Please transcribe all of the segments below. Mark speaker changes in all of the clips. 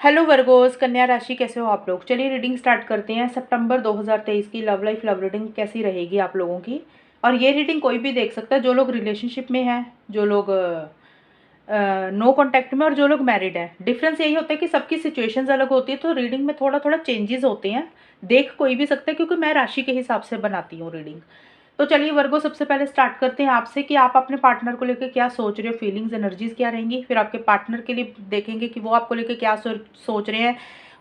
Speaker 1: Hello Virgo's, कन्या राशि कैसे हो आप लोग। चलिए रीडिंग स्टार्ट करते हैं। सितंबर 2023 की लव लाइफ लव रीडिंग कैसी रहेगी आप लोगों की। और ये रीडिंग कोई भी देख सकता है, जो लोग रिलेशनशिप में हैं, जो लोग नो कांटेक्ट में, और जो लोग मैरिड हैं। डिफरेंस यही होता है कि सबकी सिचुएशंस अलग होती है, तो रीडिंग में थोड़ा थोड़ा चेंजेस होते हैं। देख कोई भी सकता है, क्योंकि मैं राशि के हिसाब से बनाती हूँ रीडिंग। तो चलिए वर्गो, सबसे पहले स्टार्ट करते हैं आपसे कि आप अपने पार्टनर को लेकर क्या सोच रहे हो, फीलिंग्स एनर्जीज क्या रहेंगी। फिर आपके पार्टनर के लिए देखेंगे कि वो आपको लेकर क्या सोच रहे हैं,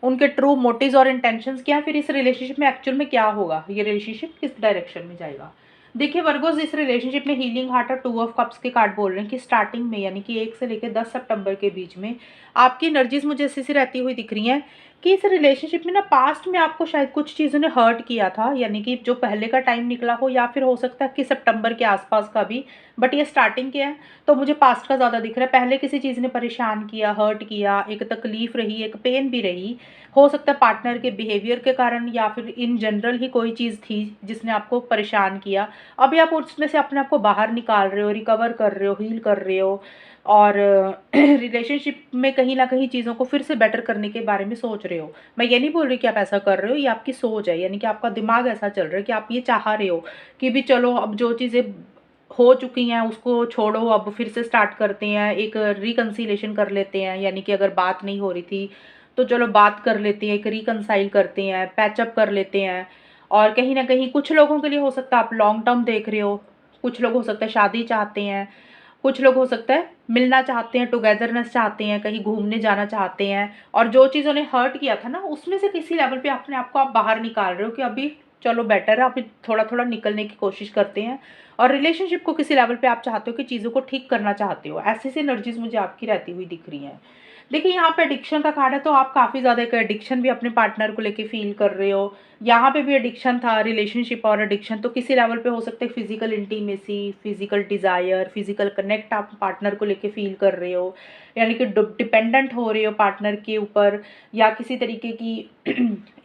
Speaker 1: उनके ट्रू मोटिव्स और इंटेंशंस क्या है। फिर इस रिलेशनशिप में एक्चुअल में क्या होगा, ये रिलेशनशिप किस डायरेक्शन में जाएगा। देखिए वर्गोस, इस रिलेशनशिप में हीलिंग हार्ट और 2 ऑफ कप्स के कार्ड बोल रहे हैं कि स्टार्टिंग में, यानी कि 1 से लेकर 10 सितंबर के बीच में आपकी एनर्जीज मुझे ऐसी सी रहती हुई दिख रही हैं कि इस रिलेशनशिप में ना पास्ट में आपको शायद कुछ चीज़ों ने हर्ट किया था, यानी कि जो पहले का टाइम निकला हो, या फिर हो सकता है कि सितंबर के आसपास का भी। बट ये स्टार्टिंग के है, तो मुझे पास्ट का ज़्यादा दिख रहा है। पहले किसी चीज़ ने परेशान किया, हर्ट किया, एक तकलीफ रही, एक पेन भी रही। हो सकता है पार्टनर के बिहेवियर के कारण, या फिर इन जनरल ही कोई चीज़ थी जिसने आपको परेशान किया। अभी आप उसमें से अपने आप को बाहर निकाल रहे हो, रिकवर कर रहे हो, हील कर रहे हो। और रिलेशनशिप में कहीं ना कहीं चीज़ों को फिर से बेटर करने के बारे में सोच रहे हो। मैं ये नहीं बोल रही कि आप ऐसा कर रहे हो, ये आपकी सोच है, यानी कि आपका दिमाग ऐसा चल रहा है कि आप ये चाह रहे हो कि भी चलो अब जो चीज़ें हो चुकी हैं उसको छोड़ो, अब फिर से स्टार्ट करते हैं, एक रिकन्सिलेशन कर लेते हैं। यानी कि अगर बात नहीं हो रही थी तो चलो बात कर लेते हैं, एक रिकन्साइल करते हैं, पैचअप कर लेते हैं। और कहीं ना कहीं कुछ लोगों के लिए हो सकता है आप लॉन्ग टर्म देख रहे हो, कुछ लोग हो सकता है शादी चाहते हैं, कुछ लोग हो सकता है मिलना चाहते हैं, टुगेदरनेस चाहते हैं, कहीं घूमने जाना चाहते हैं। और जो चीज़ उन्हें हर्ट किया था ना, उसमें से किसी लेवल पे अपने आप को आप बाहर निकाल रहे हो कि अभी चलो बेटर है, अभी थोड़ा थोड़ा निकलने की कोशिश करते हैं। और रिलेशनशिप को किसी लेवल पे आप चाहते हो कि चीज़ों को ठीक करना चाहते हो। ऐसी सी एनर्जीज मुझे आपकी रहती हुई दिख रही हैं। देखिए यहाँ पे एडिक्शन का कार्ड है, तो आप काफ़ी ज़्यादा एक एडिक्शन भी अपने पार्टनर को लेके फील कर रहे हो। यहाँ पे भी एडिक्शन था, रिलेशनशिप और एडिक्शन तो किसी लेवल पे हो सकता है physical intimacy, physical desire, physical connect आप पार्टनर को लेके फील कर रहे हो। यानी कि डिपेंडेंट हो रहे हो पार्टनर के ऊपर, या किसी तरीके की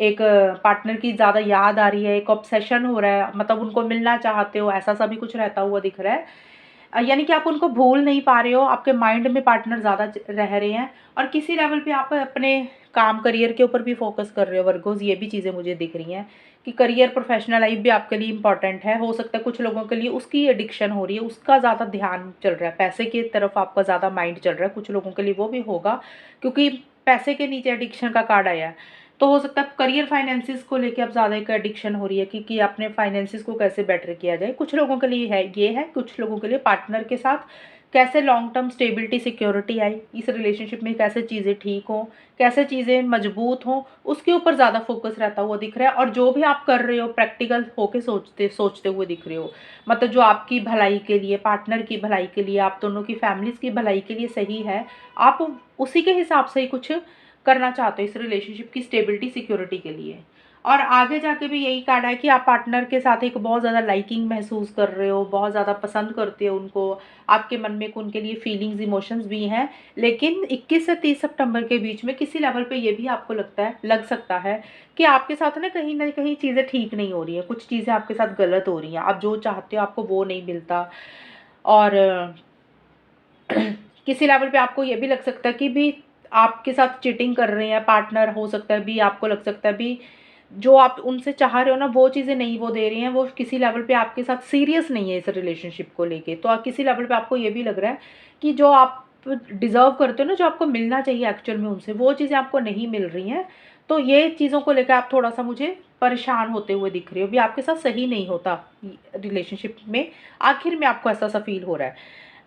Speaker 1: एक पार्टनर की ज़्यादा याद आ रही है, एक ऑब्सेशन हो रहा है, मतलब उनको मिलना चाहते हो, ऐसा सा भी कुछ रहता हुआ दिख रहा है। यानी कि आप उनको भूल नहीं पा रहे हो, आपके माइंड में पार्टनर ज़्यादा रह रहे हैं। और किसी लेवल पे आप अपने काम करियर के ऊपर भी फोकस कर रहे हो वर्गोज। ये भी चीज़ें मुझे दिख रही हैं कि करियर प्रोफेशनल लाइफ भी आपके लिए इंपॉर्टेंट है। हो सकता है कुछ लोगों के लिए उसकी एडिक्शन हो रही है, उसका ज़्यादा ध्यान चल रहा है, पैसे की तरफ आपका ज़्यादा माइंड चल रहा है। कुछ लोगों के लिए वो भी होगा, क्योंकि पैसे के नीचे एडिक्शन का कार्ड आया है। तो हो सकता है करियर फाइनेंसिस को लेके अब ज़्यादा एक एडिक्शन हो रही है कि अपने फाइनेंसिस को कैसे बेटर किया जाए। कुछ लोगों के लिए है ये है, कुछ लोगों के लिए पार्टनर के साथ कैसे लॉन्ग टर्म स्टेबिलिटी सिक्योरिटी आए, इस रिलेशनशिप में कैसे चीज़ें ठीक हों, कैसे चीज़ें मजबूत हों, उसके ऊपर ज़्यादा फोकस रहता हुआ दिख रहा है। और जो भी आप कर रहे हो प्रैक्टिकल होके सोचते सोचते हुए दिख रहे हो। मतलब जो आपकी भलाई के लिए, पार्टनर की भलाई के लिए, आप दोनों की फैमिलीज़ की भलाई के लिए सही है, आप उसी के हिसाब से ही कुछ करना चाहते हो इस रिलेशनशिप की स्टेबिलिटी सिक्योरिटी के लिए। और आगे जाके भी यही कार्ड है कि आप पार्टनर के साथ एक बहुत ज़्यादा लाइकिंग महसूस कर रहे हो, बहुत ज़्यादा पसंद करते हो उनको, आपके मन में उनके लिए फीलिंग्स इमोशंस भी हैं। लेकिन 21 से 30 सितंबर के बीच में किसी लेवल पे ये भी आपको लग सकता है कि आपके साथ ना कहीं चीज़ें ठीक नहीं हो रही हैं, कुछ चीज़ें आपके साथ गलत हो रही हैं, आप जो चाहते हो आपको वो नहीं मिलता। और किसी लेवल पे आपको ये भी लग सकता है कि भी आपके साथ चीटिंग कर रहे हैं पार्टनर। हो सकता है भी आपको लग सकता है भी जो आप उनसे चाह रहे हो ना, वो चीज़ें नहीं वो दे रही हैं, वो किसी लेवल पे आपके साथ सीरियस नहीं है इस रिलेशनशिप को लेके। तो किसी लेवल पे आपको ये भी लग रहा है कि जो आप डिज़र्व करते हो ना, जो आपको मिलना चाहिए एक्चुअल में उनसे, वो चीज़ें आपको नहीं मिल रही हैं। तो ये चीज़ों को लेकर आप थोड़ा सा मुझे परेशान होते हुए दिख रहे हो, भी आपके साथ सही नहीं होता रिलेशनशिप में। आखिर में आपको ऐसा सा फील हो रहा है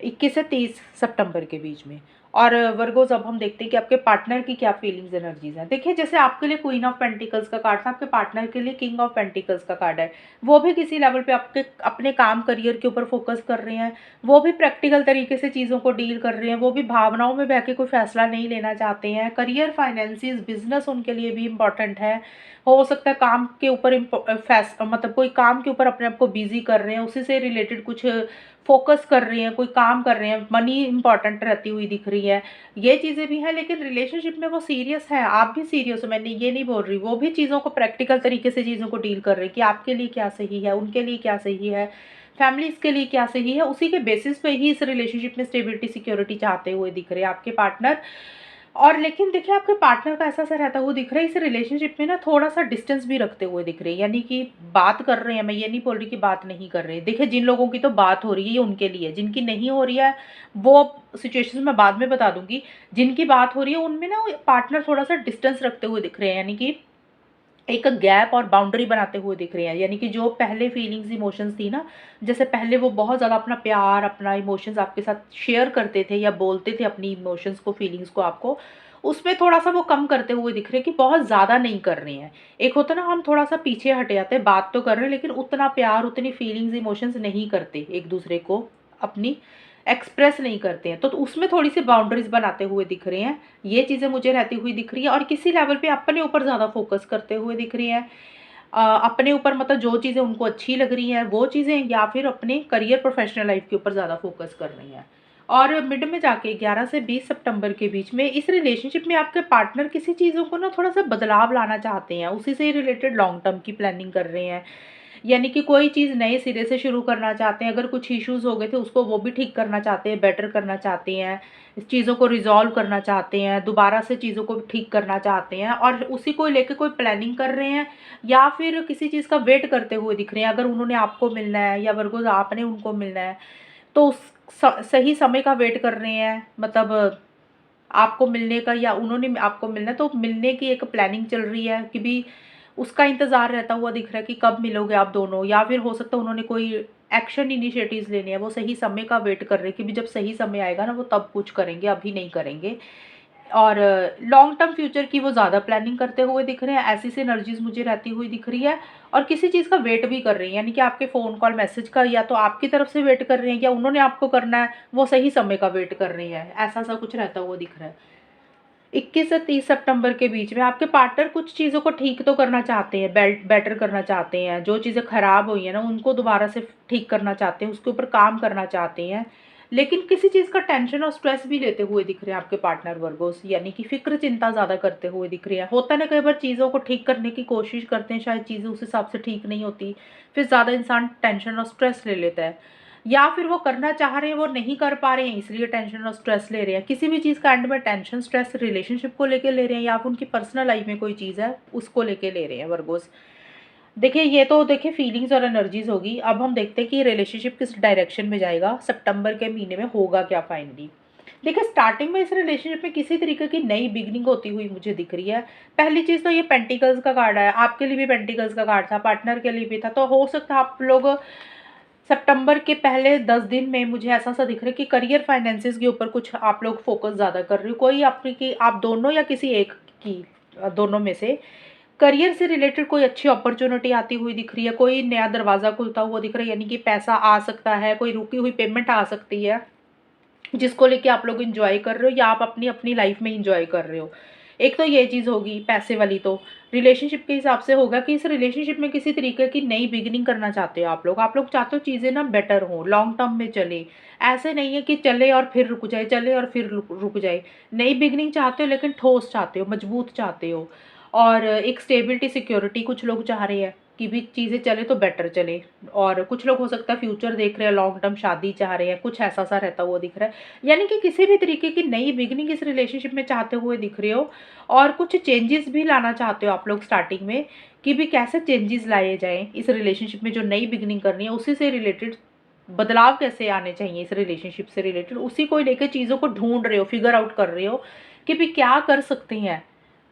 Speaker 1: 21 से 30 सितंबर के बीच में। और वर्गोज, अब हम देखते हैं कि आपके पार्टनर की क्या फीलिंग्स एनर्जीज हैं। देखिए जैसे आपके लिए क्वीन ऑफ पेंटिकल्स का कार्ड था, आपके पार्टनर के लिए किंग ऑफ पेंटिकल्स का कार्ड है। वो भी किसी लेवल पे आपके अपने काम करियर के ऊपर फोकस कर रहे हैं, वो भी प्रैक्टिकल तरीके से चीज़ों को डील कर रहे हैं, वो भी भावनाओं में बह के कोई फैसला नहीं लेना चाहते हैं। करियर, फाइनेंसिस, बिजनेस उनके लिए भी इंपॉर्टेंट है। हो सकता है काम के ऊपर मतलब कोई काम के ऊपर अपने आप को बिजी कर रहे हैं, उसी से रिलेटेड कुछ फोकस कर रही हैं, कोई काम कर रहे हैं, मनी इंपॉर्टेंट रहती हुई दिख रही है। ये चीज़ें भी हैं, लेकिन रिलेशनशिप में वो सीरियस है, आप भी सीरियस हो, मैंने ये नहीं बोल रही। वो भी चीज़ों को प्रैक्टिकल तरीके से चीज़ों को डील कर रहे हैं कि आपके लिए क्या सही है, उनके लिए क्या सही है, फैमिलीज के लिए क्या सही है। उसी के बेसिस पे ही इस रिलेशनशिप में स्टेबिलिटी सिक्योरिटी चाहते हुए दिख रहे हैं आपके पार्टनर। और लेकिन देखिए आपके पार्टनर का ऐसा-सा रहता हुआ दिख रहा है, इस रिलेशनशिप में ना थोड़ा-सा डिस्टेंस भी रखते हुए दिख रहे हैं। यानी कि बात कर रहे हैं, मैं ये नहीं बोल रही कि बात नहीं कर रहे। देखिए जिन लोगों की तो बात हो रही है, ये उनके लिए, जिनकी नहीं हो रही है, वो सिचुएशंस मैं बाद में बता दूँगी। जिनकी बात हो रही है, उनमें ना पार्टनर थोड़ा-सा डिस्टेंस रखते हुए दिख रहे हैं, यानी कि एक गैप और बाउंड्री बनाते हुए दिख रहे हैं। यानी कि जो पहले फीलिंग्स, इमोशंस थी ना, जैसे पहले वो बहुत ज़्यादा अपना प्यार, अपना इमोशंस आपके साथ शेयर करते थे या बोलते थे अपनी इमोशंस को, फीलिंग्स को आपको, उसमें थोड़ा-सा वो कम करते हुए दिख रहे हैं कि बहुत ज़्यादा नहीं कर रहे हैं। एक होता है ना, हम थोड़ा-सा पीछे हट जाते हैं, बात तो कर रहे हैं लेकिन उतना प्यार, उतनी फीलिंग्स, इमोशंस नहीं करते एक-दूसरे को, अपनी एक्सप्रेस नहीं करते हैं। तो उसमें थोड़ी-सी बाउंड्रीज़ बनाते हुए दिख रहे हैं। ये चीज़ें मुझे रहती हुई दिख रही है और किसी लेवल पे अपने ऊपर ज़्यादा फ़ोकस करते हुए दिख रही हैं। अपने ऊपर मतलब जो चीज़ें उनको अच्छी लग रही हैं वो चीज़ें, या फिर अपने करियर, प्रोफ़ेशनल लाइफ़ के ऊपर ज़्यादा फ़ोकस कर रही हैं। और मिड में जाके 11 से 20 सितंबर के बीच में इस रिलेशनशिप में आपके पार्टनर किसी चीज़ों को ना थोड़ा-सा बदलाव लाना चाहते हैं, उसी से रिलेटेड लॉन्ग टर्म की प्लानिंग कर रहे हैं। यानी कि कोई चीज़ नए सिरे से शुरू करना चाहते हैं, अगर कुछ इश्यूज़ हो गए थे उसको वो भी ठीक करना चाहते हैं, बेटर करना चाहते हैं, इस चीज़ों को रिज़ॉल्व करना चाहते हैं, दोबारा से चीज़ों को ठीक करना चाहते हैं और उसी को लेके कोई प्लानिंग कर रहे हैं, या फिर किसी चीज़ का वेट करते हुए दिख रहे हैं। अगर उन्होंने आपको मिलना है या वर्गोज़ आपने उनको मिलना है, तो उस सही समय का वेट कर रहे हैं, मतलब आपको मिलने का या उन्होंने आपको मिलना है, तो मिलने की एक प्लानिंग चल रही है कि भी उसका इंतज़ार रहता हुआ दिख रहा है कि कब मिलोगे आप दोनों, या फिर हो सकता है उन्होंने कोई एक्शन, इनिशिएटिव्स लेने हैं, वो सही समय का वेट कर रहे हैं कि भी जब सही समय आएगा ना वो तब कुछ करेंगे, अभी नहीं करेंगे। और लॉन्ग टर्म फ्यूचर की वो ज़्यादा प्लानिंग करते हुए दिख रहे हैं, ऐसी-सी एनर्जीज़ मुझे रहती हुई दिख रही है। और किसी चीज़ का वेट भी कर रही हैं, यानी कि आपके फ़ोन कॉल, मैसेज का या तो आपकी तरफ से वेट कर रहे हैं या उन्होंने आपको करना है, वो सही समय का वेट कर रही हैं, ऐसा-सा कुछ रहता हुआ दिख रहा है। 21 से 30 सितंबर के बीच में आपके पार्टनर कुछ चीज़ों को ठीक तो करना चाहते हैं, बेटर करना चाहते हैं, जो चीज़ें खराब हुई हैं ना उनको दोबारा से ठीक करना चाहते हैं, उसके ऊपर काम करना चाहते हैं। लेकिन किसी चीज़ का टेंशन और स्ट्रेस भी लेते हुए दिख रहे हैं आपके पार्टनर वर्गोस, यानी कि फ़िक्र, चिंता ज़्यादा करते हुए दिख रही है। होता है ना, कई बार चीज़ों को ठीक करने की कोशिश करते हैं, शायद चीज़ें उस हिसाब से ठीक नहीं होती, फिर ज़्यादा इंसान टेंशन और स्ट्रेस ले लेता है। या फिर वो करना चाह रहे हैं, वो नहीं कर पा रहे हैं, इसलिए टेंशन और स्ट्रेस ले रहे हैं। किसी भी चीज़ का एंड में टेंशन, स्ट्रेस रिलेशनशिप को लेके ले रहे हैं, या फिर उनकी पर्सनल लाइफ में कोई चीज़ है उसको लेके ले रहे हैं वर्गोस। देखिए ये तो देखिए फीलिंग्स और एनर्जीज होगी। अब हम देखते हैं कि रिलेशनशिप किस डायरेक्शन में जाएगा, सितंबर के महीने में होगा क्या फाइनली। देखिए स्टार्टिंग में इस रिलेशनशिप में किसी तरीके की नई बिगनिंग होती हुई मुझे दिख रही है। पहली चीज़ तो ये पेंटिकल्स का कार्ड है, आपके लिए भी पेंटिकल्स का कार्ड था, पार्टनर के लिए भी था, तो हो सकता है आप लोग सितंबर के पहले 10 दिन में, मुझे ऐसा-सा दिख रहा है कि करियर, फाइनेंसेस के ऊपर कुछ आप लोग फ़ोकस ज़्यादा कर रहे हो। कोई आपकी, कि आप दोनों या किसी एक की, दोनों में से करियर से रिलेटेड कोई अच्छी अपॉर्च्युनिटी आती हुई दिख रही है, कोई नया दरवाज़ा खुलता हुआ दिख रहा है, यानी कि पैसा आ सकता है, कोई रुकी हुई पेमेंट आ सकती है, जिसको लेके आप लोग एन्जॉय कर रहे हो या आप अपनी लाइफ में एन्जॉय कर रहे हो। एक तो ये चीज़ होगी पैसे वाली। तो रिलेशनशिप के हिसाब से होगा कि इस रिलेशनशिप में किसी तरीके की नई बिगिनिंग करना चाहते हो आप लोग। आप लोग चाहते हो चीज़ें ना बेटर हों, लॉन्ग टर्म में चले। ऐसे नहीं है कि चले और फिर रुक जाए, चले और फिर रुक जाए। नई बिगिनिंग चाहते हो लेकिन ठोस चाहते हो, मजबूत चाहते हो। और एक स्टेबिलिटी, सिक्योरिटी कुछ लोग चाह रहे हैं कि भी चीज़ें चले तो बेटर चले। और कुछ लोग हो सकता है फ्यूचर देख रहे हैं, लॉन्ग टर्म शादी चाह रहे हैं, कुछ ऐसा-सा रहता हुआ दिख रहा है। यानी कि किसी भी तरीके की नई बिगिनिंग इस रिलेशनशिप में चाहते हुए दिख रहे हो, और कुछ चेंजेस भी लाना चाहते हो आप लोग स्टार्टिंग में, कि भी कैसे चेंजेस लाए जाएँ इस रिलेशनशिप में, जो नई बिगिनिंग करनी है उसी से रिलेटेड बदलाव कैसे आने चाहिए इस रिलेशनशिप से रिलेटेड, उसी को लेके चीज़ों को ढूँढ रहे हो, फिगर आउट कर रहे हो कि भी क्या कर सकते हैं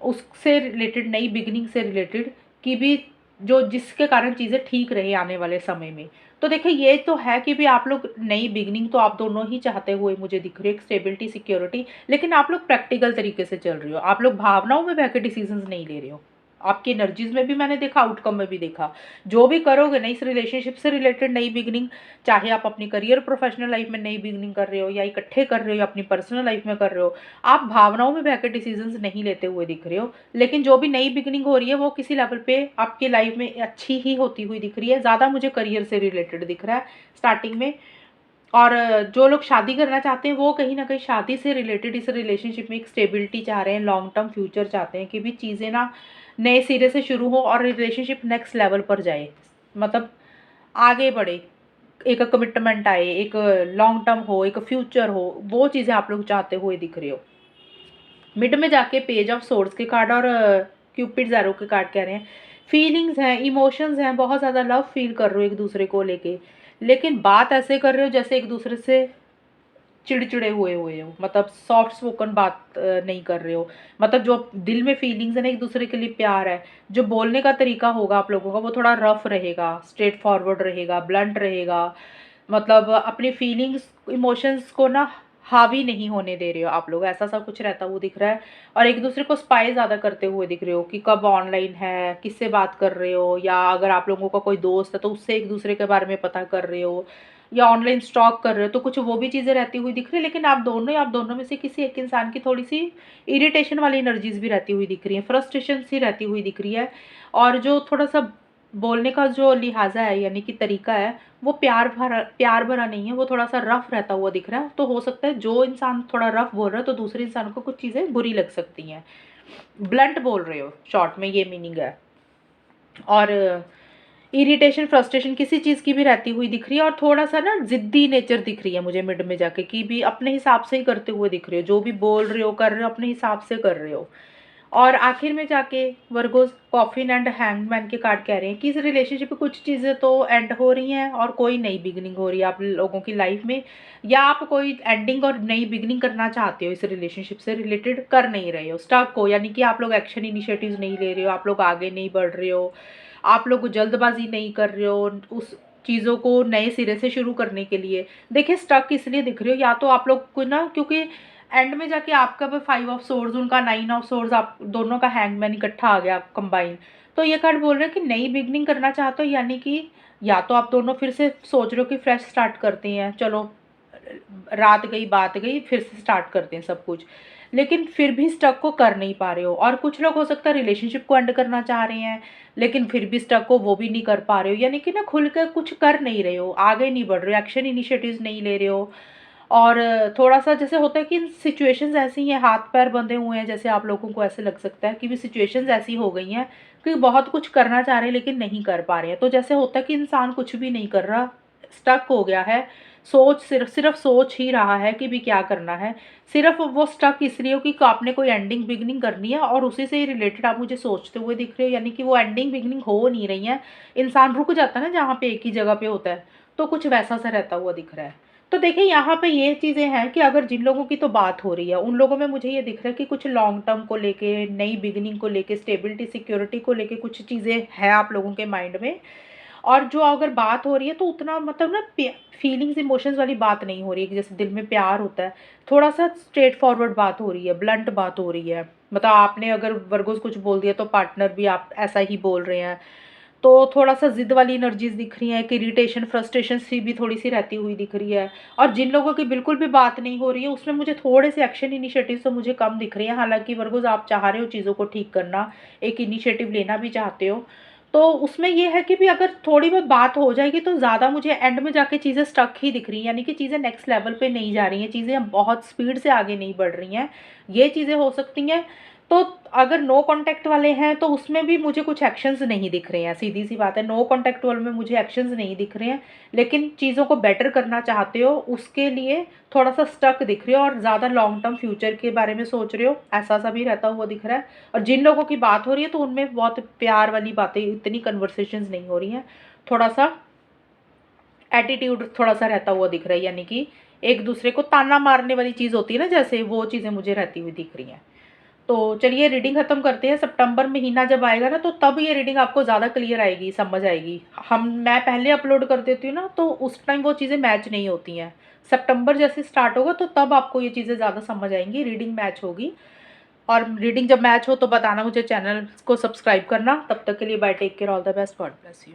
Speaker 1: उससे रिलेटेड, नई बिगिनिंग से रिलेटेड, कि भी जो जिसके कारण चीज़ें ठीक रहे आने वाले समय में। तो देखिए ये तो है कि भी आप लोग नई बिगिनिंग तो आप दोनों ही चाहते हुए मुझे दिख रही है, एक स्टेबिलिटी, सिक्योरिटी, लेकिन आप लोग प्रैक्टिकल तरीके से चल रहे हो। आप लोग भावनाओं में बह के डिसीजंस नहीं ले रहे हो। आपकी एनर्जीज़ में भी मैंने देखा, आउटकम में भी देखा। जो भी करोगे ना इस रिलेशनशिप से रिलेटेड नई बिगिनिंग, चाहे आप अपनी करियर, प्रोफेशनल लाइफ में नई बिगिनिंग कर रहे हो, या इकट्ठे कर रहे हो, या अपनी पर्सनल लाइफ में कर रहे हो, आप भावनाओं में बह के डिसीजंस नहीं लेते हुए दिख रहे हो। लेकिन जो भी नई बिगिनिंग हो रही है वो किसी लेवल पे आपकी लाइफ में अच्छी ही होती हुई दिख रही है। ज़्यादा मुझे करियर से रिलेटेड दिख रहा है स्टार्टिंग में। और जो लोग शादी करना चाहते हैं वो कहीं न कहीं शादी से रिलेटेड इस रिलेशनशिप में एक स्टेबिलिटी चाह रहे हैं, लॉन्ग टर्म फ्यूचर चाहते हैं कि भी चीज़ें ना नए सिरे से शुरू हो और रिलेशनशिप नेक्स्ट लेवल पर जाए। मतलब आगे बढ़े, एक कमिटमेंट आए, एक लॉन्ग टर्म हो, एक फ्यूचर हो, वो चीज़ें आप लोग चाहते हुए दिख रहे हो। मिड में जाके पेज ऑफ सोर्ड्स के कार्ड और क्यूपिड ज़ैरो के कार्ड कह रहे हैं फीलिंग्स हैं, इमोशंस हैं, बहुत ज़्यादा लव फील कर रहे हो एक दूसरे को लेके, लेकिन बात ऐसे कर रहे हो जैसे एक दूसरे से चिड़चिड़े हुए हुए हो, मतलब सॉफ्ट स्पोकन बात नहीं कर रहे हो। मतलब जो दिल में फीलिंग्स है ना, एक दूसरे के लिए प्यार है, जो बोलने का तरीका होगा आप लोगों का वो थोड़ा रफ रहेगा, स्ट्रेट फॉरवर्ड रहेगा, ब्लंट रहेगा। मतलब अपनी फीलिंग्स इमोशंस को ना हावी नहीं होने दे रहे हो आप लोग, ऐसा सा कुछ रहता हुआ दिख रहा है। और एक दूसरे को स्पाई ज़्यादा करते हुए दिख रहे हो कि कब ऑनलाइन है, किससे बात कर रहे हो, या अगर आप लोगों का कोई दोस्त है तो उससे एक दूसरे के बारे में पता कर रहे हो, या ऑनलाइन स्टॉक कर रहे हो, तो कुछ वो भी चीज़ें रहती हुई दिख रही है। लेकिन आप दोनों में से किसी एक इंसान की थोड़ी सी इरिटेशन वाली एनर्जीज भी रहती हुई दिख रही है, फ्रस्ट्रेशन सी रहती हुई दिख रही है। और जो थोड़ा सा बोलने का जो लिहाजा है यानी कि तरीका है वो प्यार भरा नहीं है, वो थोड़ा सा रफ रहता हुआ दिख रहा है। तो हो सकता है जो इंसान थोड़ा रफ बोल रहा है तो दूसरे इंसान को कुछ चीज़ें बुरी लग सकती हैं, ब्लंट बोल रहे हो, शॉर्ट में ये मीनिंग है। और इरिटेशन फ्रस्ट्रेशन किसी चीज़ की भी रहती हुई दिख रही है, और थोड़ा सा ना ज़िद्दी नेचर दिख रही है मुझे मिड में जाके, कि भी अपने हिसाब से ही करते हुए दिख रहे हो, जो भी बोल रहे हो कर रहे हो अपने हिसाब से कर रहे हो। और आखिर में जाके वर्गोस कॉफिन एंड हैंगमैन के कार्ड कह रहे हैं कि इस रिलेशनशिप में कुछ चीज़ें तो एंड हो रही हैं और कोई नई बिगनिंग हो रही है आप लोगों की लाइफ में, या आप कोई एंडिंग और नई बिगनिंग करना चाहते हो, इस रिलेशनशिप से रिलेटेड कर नहीं रहे हो, स्टक हो, यानी कि आप लोग एक्शन इनिशिएटिव्स नहीं ले रहे हो, आप लोग आगे नहीं बढ़ रहे हो, आप लोग जल्दबाजी नहीं कर रहे हो उस चीज़ों को नए सिरे से शुरू करने के लिए। देखिए स्टक इसलिए दिख रहे हो, या तो आप लोग को ना, क्योंकि एंड में जाके आपका भी 5 ऑफ सोर्ड्स, उनका 9 ऑफ सोर्ड्स, आप दोनों का हैंगमैन इकट्ठा आ गया कंबाइन। तो ये कार्ड बोल रहे हैं कि नई बिगनिंग करना चाहते हो, यानी कि या तो आप दोनों फिर से सोच रहे हो कि फ्रेश स्टार्ट करते हैं, चलो रात गई बात गई फिर से स्टार्ट करते हैं सब कुछ, लेकिन फिर भी स्टक को कर नहीं पा रहे हो। और कुछ लोग हो सकता है रिलेशनशिप को एंड करना चाह रहे हैं लेकिन फिर भी स्टक को वो भी नहीं कर पा रहे हो, यानी कि ना खुल कर कुछ कर नहीं रहे हो, आगे नहीं बढ़ रहे हो, एक्शन इनिशिएटिव्स नहीं ले रहे हो। और थोड़ा सा जैसे होता है कि सिचुएशंस ऐसी हैं, हाथ पैर बंधे हुए हैं, जैसे आप लोगों को ऐसे लग सकता है कि भी सिचुएशंस ऐसी हो गई हैं कि बहुत कुछ करना चाह रहे हैं लेकिन नहीं कर पा रहे हैं। तो जैसे होता है कि इंसान कुछ भी नहीं कर रहा, स्टक हो गया है, सोच सिर्फ सिर्फ सोच ही रहा है कि भी क्या करना है, सिर्फ वो स्टक इसलिए हो कि आपने कोई एंडिंग बिगनिंग करनी है और उसी से ही रिलेटेड आप मुझे सोचते हुए दिख रहे हो, यानी कि वो एंडिंग बिगनिंग हो नहीं रही है। इंसान रुक जाता है ना जहाँ पे एक ही जगह पे होता है, तो कुछ वैसा सा रहता हुआ दिख रहा है। तो देखिए यहाँ पे ये चीज़ें हैं कि अगर जिन लोगों की तो बात हो रही है उन लोगों में मुझे ये दिख रहा है कि कुछ लॉन्ग टर्म को लेके, नई बिगिनिंग को लेके, स्टेबिलिटी सिक्योरिटी को लेके कुछ चीज़ें हैं आप लोगों के माइंड में। और जो अगर बात हो रही है तो उतना मतलब ना फीलिंग्स इमोशंस वाली बात नहीं हो रही है कि जैसे दिल में प्यार होता है, थोड़ा सा स्ट्रेट फॉरवर्ड बात हो रही है, ब्लंट बात हो रही है। मतलब आपने अगर वर्गोस कुछ बोल दिया तो पार्टनर भी आप ऐसा ही बोल रहे हैं, तो थोड़ा सा जिद वाली एनर्जीज दिख रही हैं, कि इरिटेशन फ्रस्ट्रेशन सी भी थोड़ी सी रहती हुई दिख रही है। और जिन लोगों की बिल्कुल भी बात नहीं हो रही है उसमें मुझे थोड़े से एक्शन इनिशिएटिव तो मुझे कम दिख रही हैं। हालांकि वर्गोस आप चाह रहे हो चीज़ों को ठीक करना, एक इनिशिएटिव लेना भी चाहते हो, तो उसमें ये है कि भी अगर थोड़ी बहुत बात हो जाएगी तो ज़्यादा मुझे एंड में जाके चीज़ें स्टक ही दिख रही हैं, यानी कि चीज़ें नेक्स्ट लेवल पे नहीं जा रही हैं, चीज़ें बहुत स्पीड से आगे नहीं बढ़ रही हैं, ये चीज़ें हो सकती हैं। तो अगर नो कांटेक्ट वाले हैं तो उसमें भी मुझे कुछ एक्शंस नहीं दिख रहे हैं, सीधी सी बात है, नो कांटेक्ट वाले में मुझे एक्शंस नहीं दिख रहे हैं। लेकिन चीज़ों को बेटर करना चाहते हो उसके लिए थोड़ा सा स्टक दिख रहे हो और ज़्यादा लॉन्ग टर्म फ्यूचर के बारे में सोच रहे हो, ऐसा सा भी रहता हुआ दिख रहा है। और जिन लोगों की बात हो रही है तो उनमें बहुत प्यार वाली बातें, इतनी कन्वर्सेशंस नहीं हो रही हैं, थोड़ा सा एटीट्यूड थोड़ा सा रहता हुआ दिख रहा है, यानी कि एक दूसरे को ताना मारने वाली चीज़ होती है ना, जैसे वो चीज़ें मुझे रहती हुई दिख रही हैं। तो चलिए रीडिंग ख़त्म करते हैं। सितंबर महीना जब आएगा ना तो तब ये रीडिंग आपको ज़्यादा क्लियर आएगी, समझ आएगी। मैं पहले अपलोड कर देती हूँ ना तो उस टाइम वो चीज़ें मैच नहीं होती हैं। सितंबर जैसे स्टार्ट होगा तो तब आपको ये चीज़ें ज़्यादा समझ आएंगी, रीडिंग मैच होगी। और रीडिंग जब मैच हो तो बताना मुझे, चैनल को सब्सक्राइब करना। तब तक के लिए bye, take care, all the best, God bless you.